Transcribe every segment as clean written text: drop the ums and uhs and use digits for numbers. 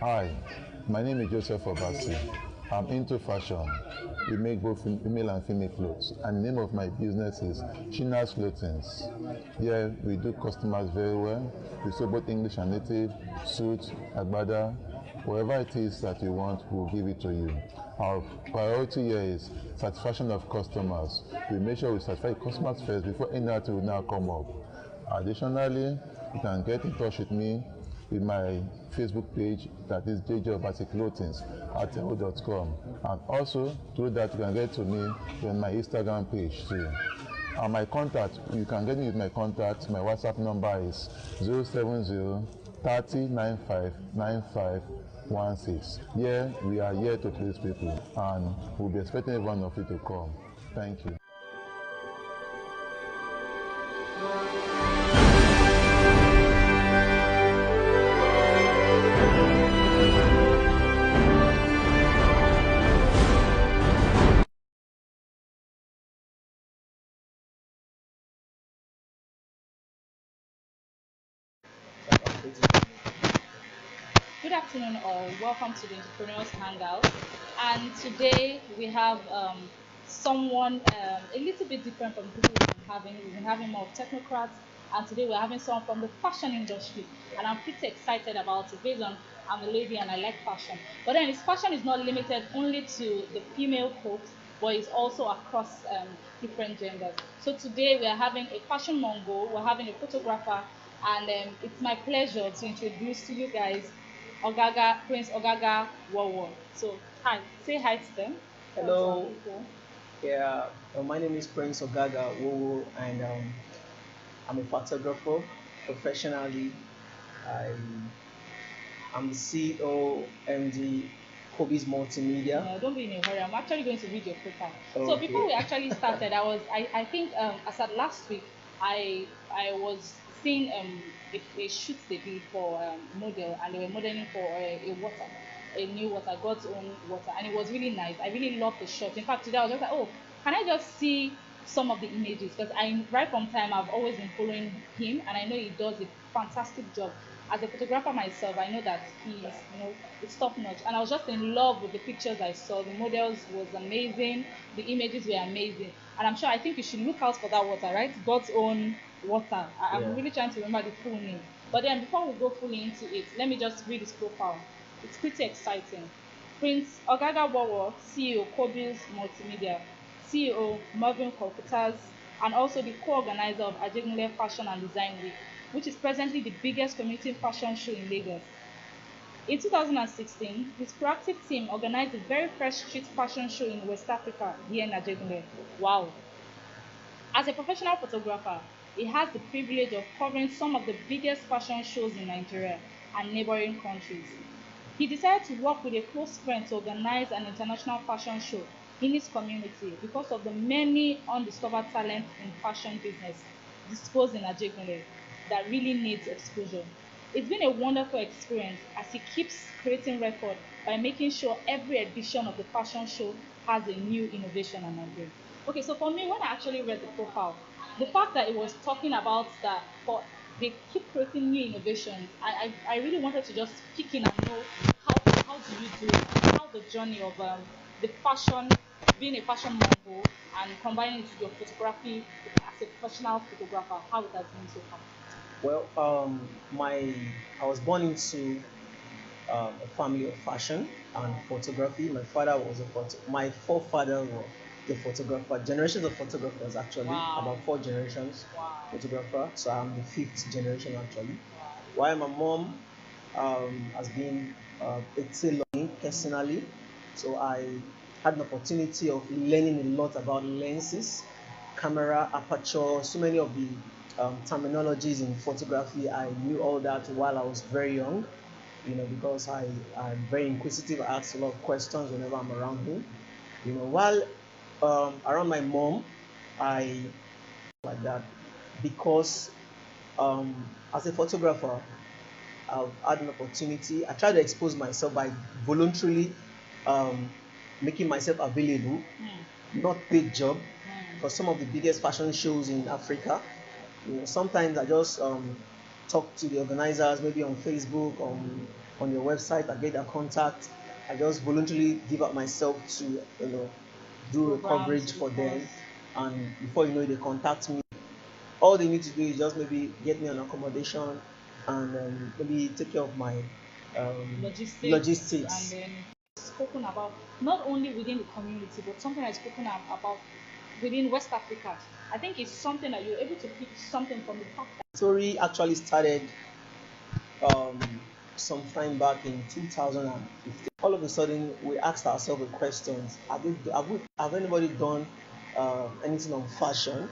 Hi, my name is Joseph Obasi. I'm into fashion. We make both female and female clothes, and the name of my business is China's Clothings. Here we do customers very well. We sell both English and native, suit, agbada, whatever it is that you want, we'll give it to you. Our priority here is satisfaction of customers. We make sure we satisfy customers first before any other will now come up. Additionally, you can get in touch with me with my Facebook page, that is JJ Obasi Clothings at yahoo.com, and also through that you can get to me on my Instagram page too. And my contact, you can get me with my contact. My WhatsApp number is 070 30 95 9516. Here we are here to please people, and we'll be expecting every one of you to come. Thank you. Good afternoon, all. Welcome to the Entrepreneurs Hangout. And today we have someone a little bit different from the people we've been having. We've been having more of technocrats, and today we're having someone from the fashion industry. And I'm pretty excited about it based on I'm a lady and I like fashion. But then his fashion is not limited only to the female folks, but it's also across different genders. So today we are having a fashion mongo, we're having a photographer, and it's my pleasure to introduce to you guys Ogaga, Prince Ogaga Wowo. So, hi, say hi to them. Hello. Yeah, my name is Prince Ogaga Wowo, and I'm a photographer professionally. I am the CEO and the Kobe's Multimedia. No, don't be in a hurry. I'm actually going to read your profile. Okay. So before we actually started, I think as at last week, I was seeing a shoot they did for model, and they were modeling for a new water, God's own water, and it was really nice. I really loved the shot. In fact, today I was just like, oh, can I just see some of the images? Because I right from time I've always been following him, and I know he does a fantastic job. As a photographer myself, I know that he's, it's top notch. And I was just in love with the pictures I saw. The models was amazing. The images were amazing. And I'm sure, I think you should look out for that water, right? God's own water. I'm really trying to remember the full name. But then before we go fully into it, let me just read his profile. It's pretty exciting. Prince Ogaga Wowo CEO, Kobe's Multimedia, CEO, Melvyn Computers, and also the co-organizer of Ajegunle Fashion and Design Week, which is presently the biggest community fashion show in Lagos. In 2016, his proactive team organized the very first street fashion show in West Africa here in Ajegunle. Wow. As a professional photographer, he has the privilege of covering some of the biggest fashion shows in Nigeria and neighboring countries. He decided to work with a close friend to organize an international fashion show in his community because of the many undiscovered talents in fashion business disposed in Ajegunle that really needs exposure. It's been a wonderful experience as he keeps creating record by making sure every edition of the fashion show has a new innovation and idea. Okay, so for me, when I actually read the profile, the fact that it was talking about that for they keep creating new innovations, I really wanted to just pick in and know how do you do it, how the journey of the fashion, being a fashion model and combining it with your photography as a professional photographer, how it has been so far. Well, I was born into a family of fashion and photography. My father was my forefathers were the photographer. Generations of photographers actually, Wow. about 4 generations Wow. photographer. So I'm the fifth generation actually. While my mom has been a tailor personally, so I had an opportunity of learning a lot about lenses, camera, aperture, so many of the terminologies in photography. I knew all that while I was very young, because I'm very inquisitive. I ask a lot of questions whenever I'm around him. While around my mom, I like that because as a photographer, I've had an opportunity. I try to expose myself by voluntarily um, making myself available, not paid job, for some of the biggest fashion shows in Africa. Sometimes I just talk to the organizers, maybe on Facebook, on on your website. I get their contact. I just voluntarily give up myself to do a coverage for them, and before you know it, they contact me. All they need to do is just maybe get me an accommodation and maybe take care of my logistics. And then spoken about not only within the community, but something I've spoken about within West Africa. I think it's something that you're able to pick something from the fact that story actually started some time back in 2015. All of a sudden, we asked ourselves a question: Have anybody done anything on fashion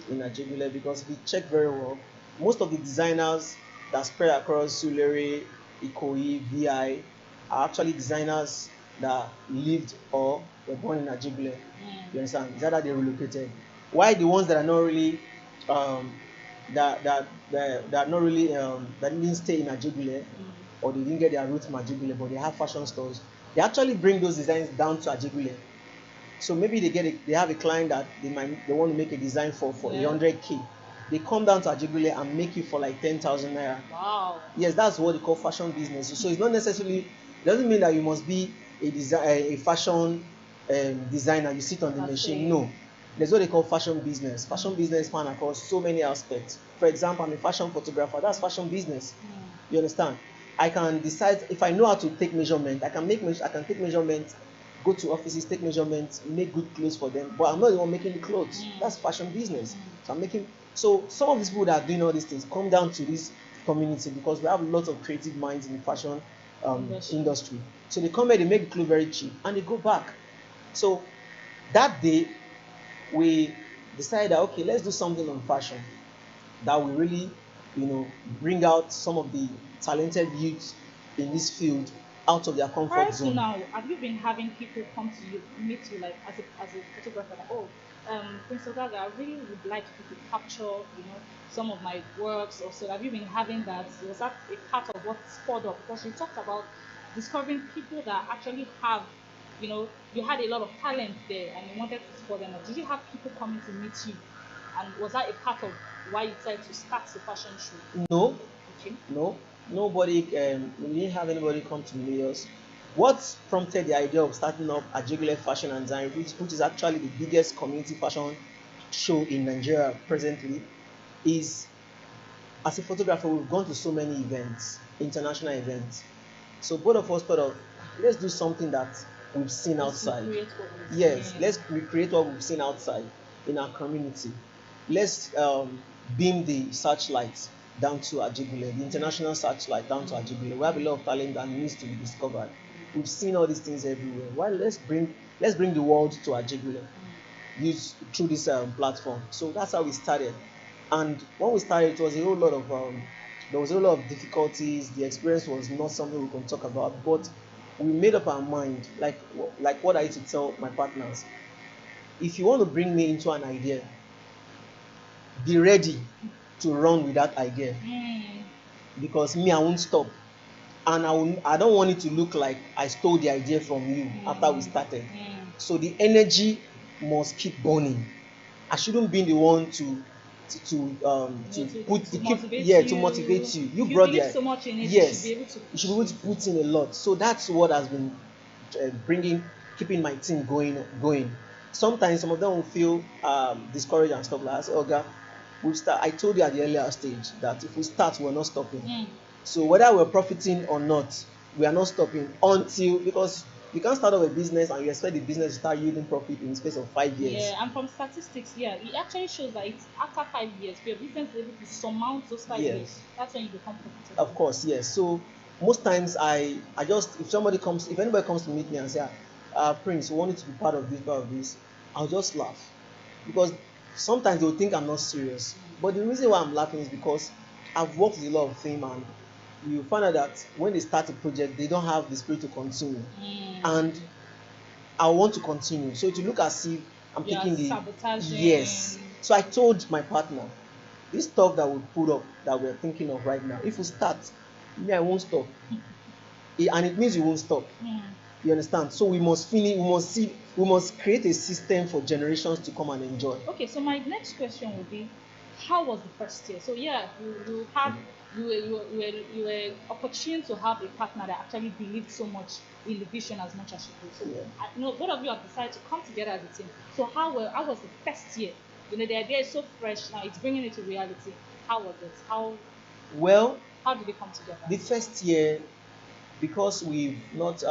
in Ajegunle? Because if you check very well, most of the designers that spread across Sulere, Ikoyi, VI are actually designers that lived or were born in Ajegunle. You understand? Is that they relocated? Why the ones that are not really that not really that didn't stay in Ajegunle, or they didn't get their roots from Ajegunle, but they have fashion stores, they actually bring those designs down to Ajegunle. So maybe they have a client that they want to make a design for 100K. They come down to Ajegunle and make it for like 10,000 naira. Wow. Yes, that's what they call fashion business. So it's not necessarily, it doesn't mean that you must be a fashion designer. You sit on the machine. No, there's what they call fashion business. Fashion business span across so many aspects. For example, I'm a fashion photographer. That's fashion business. You understand? I can decide if I know how to take measurement. I can take measurements, go to offices, take measurements, make good clothes for them. But I'm not the one making the clothes. That's fashion business. So some of these people that are doing all these things come down to this community because we have lots of creative minds in the fashion industry. So they come here, they make the clothes very cheap, and they go back. So that day, we decided that okay, let's do something on fashion that will really, bring out some of the talented youths in this field out of their comfort zone. So now, have you been having people come to you, meet you like as a photographer? Like, Prince Ogaga, I really would like you to capture, some of my works or so. Have you been having that? Was that a part of what spurred up? Because you talked about discovering people that actually have, you had a lot of talent there and you wanted to spur them up. Did you have people coming to meet you? And was that a part of why you decided to start the fashion show? No. Okay. No. Nobody, we didn't have anybody come to meet us. What prompted the idea of starting up Ajegunle Fashion and Design, which is actually the biggest community fashion show in Nigeria presently, is as a photographer, we've gone to so many events, international events. So both of us thought of, let's do something that we've seen outside. Yes, let's recreate what we've seen outside in our community. Let's beam the searchlight down to Ajegunle, the international searchlight down to Ajegunle. We have a lot of talent that needs to be discovered. We've seen all these things everywhere. Why let's bring the world to Ajegunle through this platform. So that's how we started. And when we started, it was a whole lot of there was a lot of difficulties. The experience was not something we can talk about, but we made up our mind, like what I used to tell my partners. If you want to bring me into an idea, be ready to run with that idea, because me, I won't stop, and I don't want it to look like I stole the idea from you after we started. So the energy must keep burning. I shouldn't be the one to motivate you. You brought the so much in it. Yes, you should be able to put in a lot. So that's what has been keeping my team going. Sometimes some of them will feel discouraged and stuff like that. So, Oga, I told you at the earlier stage that if we start, we're not stopping. So whether we're profiting or not, we are not stopping because you can't start up a business and you expect the business to start yielding profit in the space of 5 years. Yeah, and from statistics, it actually shows that it's after 5 years, your business is able to surmount those 5 years. That's when you become profitable. Of course, yes. So most times I just, if anybody comes to meet me and say, Prince, we want you to be part of this, I'll just laugh, because sometimes they'll think I'm not serious. But the reason why I'm laughing is because I've worked with a lot of them, and you find out that when they start a project, they don't have the spirit to continue. And I want to continue. So to look as if I'm taking the sabotaging. Yes. So I told my partner, this stuff that we put up, that we're thinking of right now, if we start, I won't stop. And it means you won't stop. You understand? So we must finish. We must create a system for generations to come and enjoy. Okay, so my next question would be, how was the first year? So you had you were opportune to have a partner that actually believed so much in the vision as much as you do. So, both of you have decided to come together as a team. So how was the first year? The idea is so fresh now; it's bringing it to reality. How was it? How did it come together? The first year, because we've not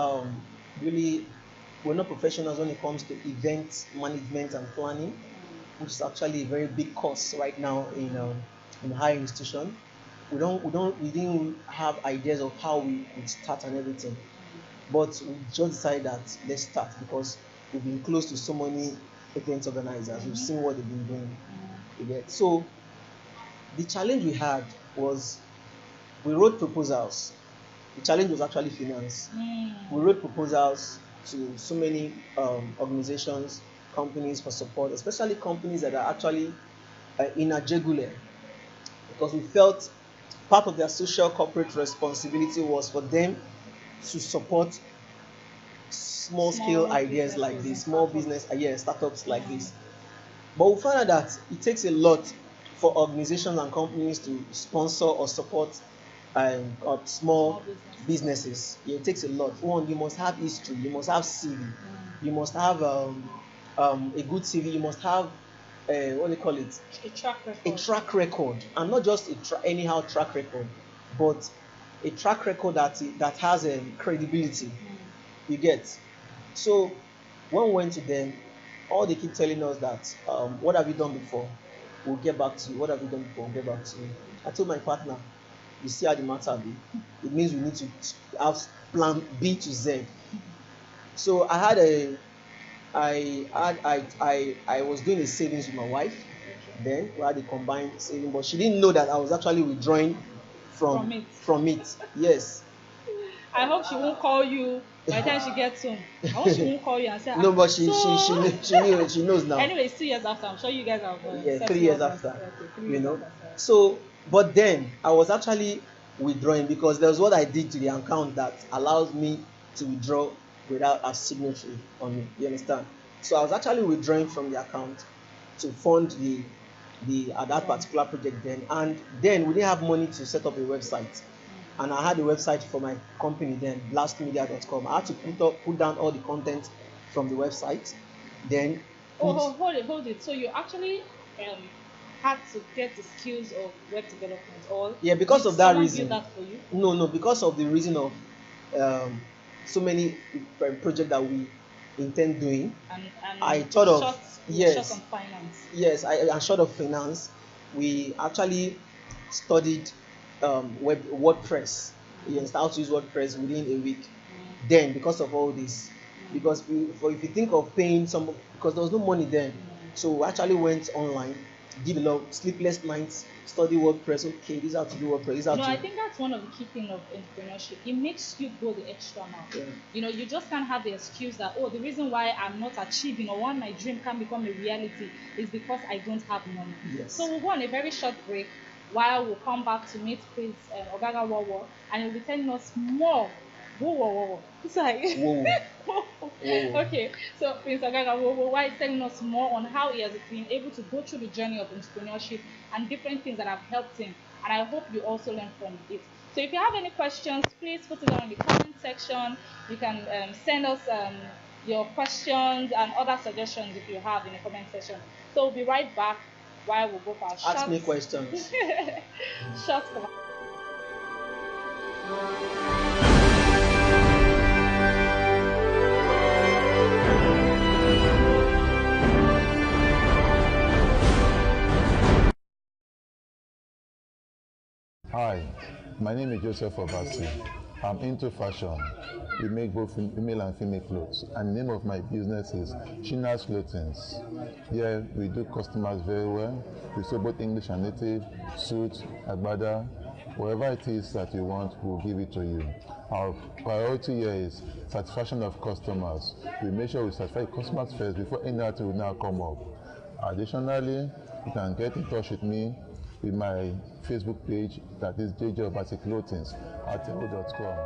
we're not professionals when it comes to event management and planning, which is actually a very big course right now in higher institution. We didn't have ideas of how we would start and everything, but we just decided that let's start because we've been close to so many event organizers. We've seen what they've been doing. So the challenge we had was we wrote proposals. The challenge was actually finance. We wrote proposals to so many organizations, companies for support, especially companies that are actually in Ajegunle, because we felt part of their social corporate responsibility was for them to support small scale ideas like this, small business startups like this. But we found out that it takes a lot for organizations and companies to sponsor or support small businesses. It takes a lot. One, you must have history, you must have CV, you must have a good CV, you must have what do you call it? A track record, and not just anyhow track record, but a track record that has credibility. You get. So when we went to them, all they keep telling us that what have you done before? We'll get back to you. What have you done before? We'll get back to you. I told my partner, you see how the matter be. It means we need to have plan B to Z. So I was doing a savings with my wife. Then we had a combined saving, but she didn't know that I was actually withdrawing from it. Yes. I hope she won't call you by the time she gets home. I hope she won't call you and say, no, but she knows now. Anyway, it's 2 years after. I'm sure you guys have 3 years after. Okay, 3 years after. So, but then I was actually withdrawing because there was what I did to the account that allows me to withdraw without a signature on me. You understand? So I was actually withdrawing from the account to fund that particular project then, and then we didn't have money to set up a website. And I had a website for my company then, blastmedia.com. I had to put down all the content from the website. Then hold it. So you actually had to get the skills of web development, or because of that reason. Did that for you? No, because of the reason of so many projects that we intend doing. And I thought of short on finance. Yes, I'm short of finance. We actually studied WordPress. You start how to use WordPress within a week. Then, because of all this, because if you think of paying some, because there was no money then, so we actually went online, did a lot of sleepless nights, study WordPress. Okay, this is how to do WordPress. I think that's one of the key things of entrepreneurship. It makes you go the extra mile. Yeah. You just can't have the excuse that the reason why I'm not achieving or why my dream can't become a reality is because I don't have money. Yes. So we'll go on a very short break while we'll come back to meet Prince Ogaga Wowo, and he'll be telling us more. Whoa. It's like Whoa. Okay, so Prince Ogaga Wowo, why is telling us more on how he has been able to go through the journey of entrepreneurship and different things that have helped him, and I hope you also learn from it. So if you have any questions, please put it down in the comment section. You can send us your questions and other suggestions if you have in the comment section. So we'll be right back while we'll go for our shots. Ask me questions. Shots. Hi, my name is Joseph Obasi. I'm into fashion. We make both female and female clothes, and the name of my business is China's Clothings. Here we do customers very well. We sell both English and native, suits, agbada, whatever it is that you want, we'll give it to you. Our priority here is satisfaction of customers. We make sure we satisfy customers first before any other will now come up. Additionally, you can get in touch with me with my Facebook page, that is JJ Obasi Clothings at yahoo.com.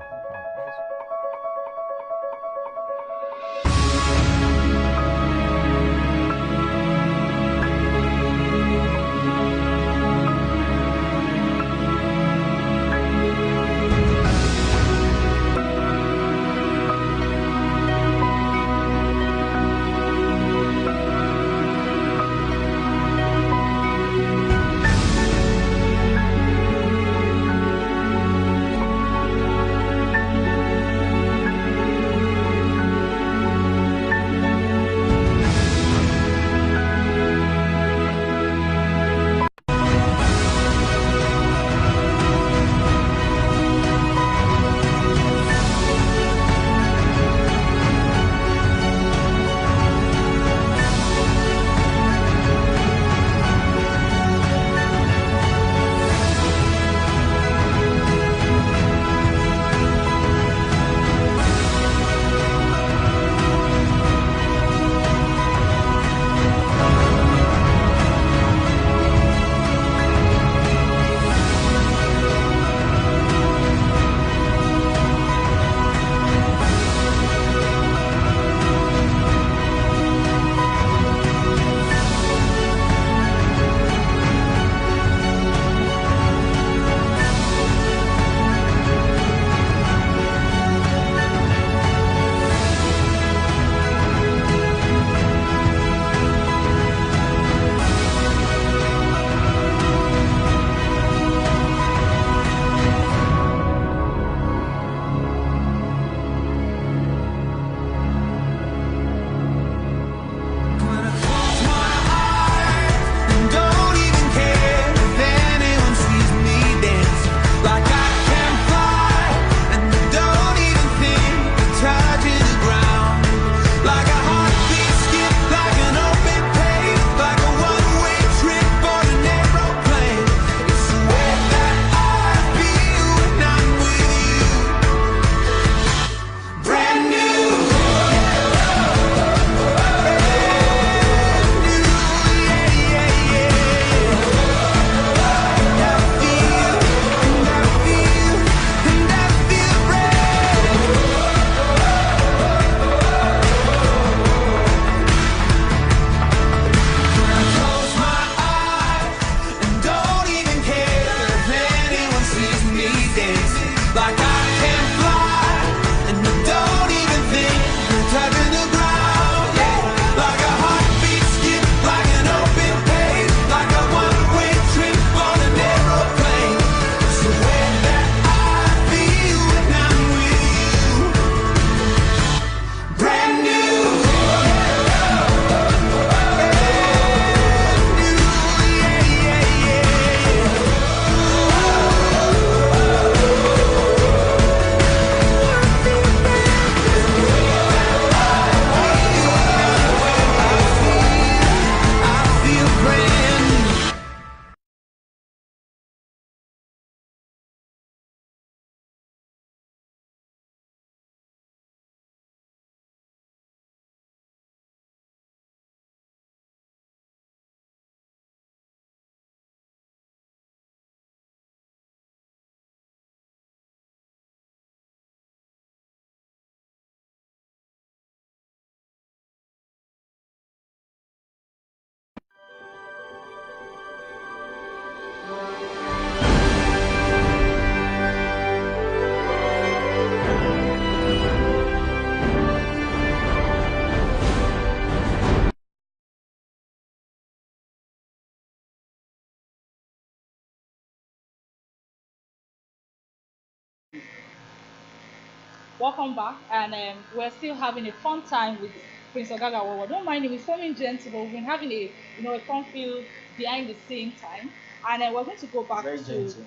welcome back, and we're still having a fun time with Prince Ogaga Wowo. Don't mind him, he's forming gentle, but we've been having a fun feel behind the scene time, and we're going to go back Very to. gentle.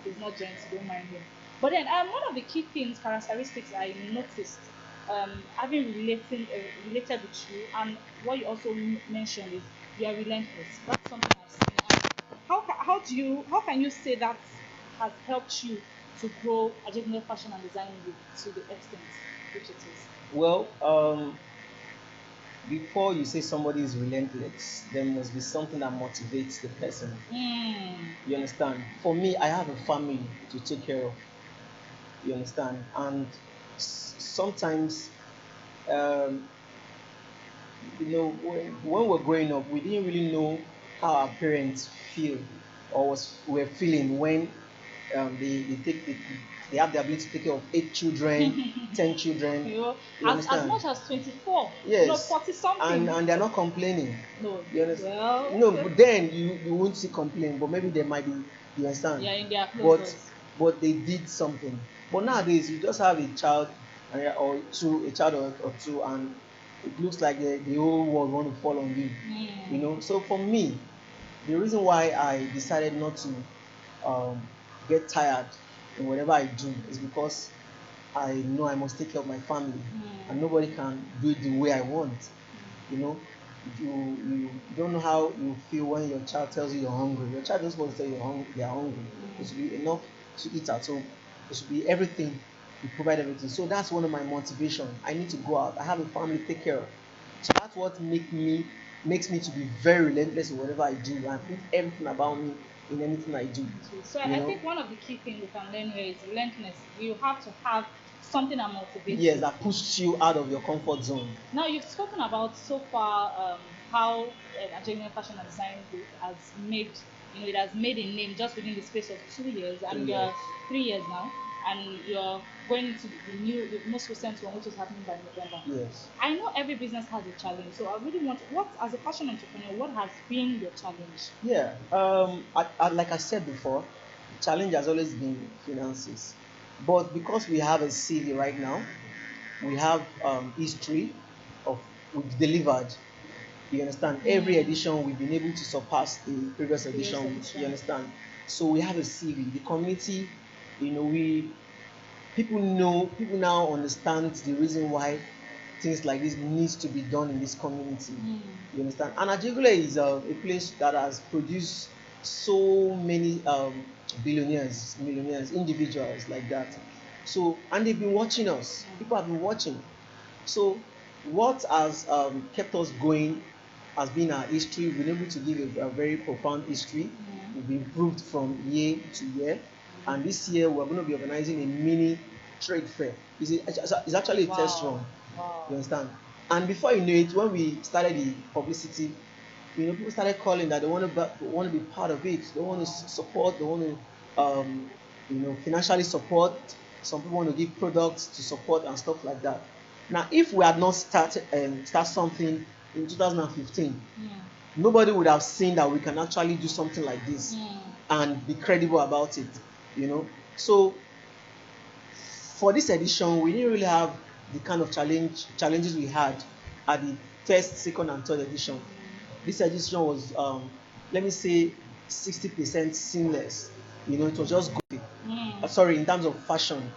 He's not gentle, don't mind him. But then, one of the key things, characteristics I noticed, having related with you, and what you also mentioned is you are relentless. That's something I've seen. And how can you say that has helped you to grow Ajegunle fashion and design to the extent which it is? Well, before you say somebody is relentless, there must be something that motivates the person. You understand? For me, I have a family to take care of. You understand? And sometimes, um, when we're growing up, we didn't really know how our parents feel or were feeling when they have the ability to take care of 8 children, 10 children. You as much as 24. Yes. 40 something. And they're not complaining. No. You understand? Well, No, okay. but then you won't see complain, but maybe there might be. You understand? Yeah, in their but clothes. but they did something. But nowadays you just have a child or two, a child or two, and it looks like the whole world want to fall on you. So for me, the reason why I decided not to get tired in whatever I do is because I know I must take care of my family, and nobody can do it the way I want. You know, you don't know how you feel when your child tells you you're hungry. Your child doesn't want to tell you they're hungry. It should be enough to eat at home. It should be everything. You provide everything. So that's one of my motivation. I need to go out. I have a family to take care of. So that's what makes me to be very relentless in whatever I do. And put everything about me in anything I do. So I think one of the key things we can learn here is relentlessness. You have to have something that motivates Yes, you. that pushes you out of your comfort zone. Now you've spoken about so far how Ajegunle Fashion and Design Group has made, it has made a name just within the space of 2 years, and you're 3 years now, and you're going to the most recent one, which is happening by November. Yes. I know every business has a challenge, so I really want, what as a fashion entrepreneur, what has been your challenge? Yeah. Like I said before, the challenge has always been finances, but because we have a CV right now, we have history of we've delivered. You understand? Every edition we've been able to surpass the previous edition. You understand? So we have a CV. The community, we people now understand the reason why things like this needs to be done in this community. You understand? And Ajegunle is a place that has produced so many billionaires, millionaires, individuals like that. So, and they've been watching us. People have been watching. So what has kept us going has been our history. We've been able to give a very profound history. We've improved from year to year, and this year we're going to be organizing a mini trade fair. It's actually a test run. Wow. You understand? And before you know it, when we started the publicity, people started calling that they want to be part of it. They want to support. They want to financially support. Some people want to give products to support and stuff like that. Now, if we had not start something in 2015, nobody would have seen that we can actually do something like this and be credible about it. So for this edition, we didn't really have the kind of challenges we had at the first, second, and third edition. This edition was, let me say, 60% seamless. It was just good. Sorry, in terms of fashion,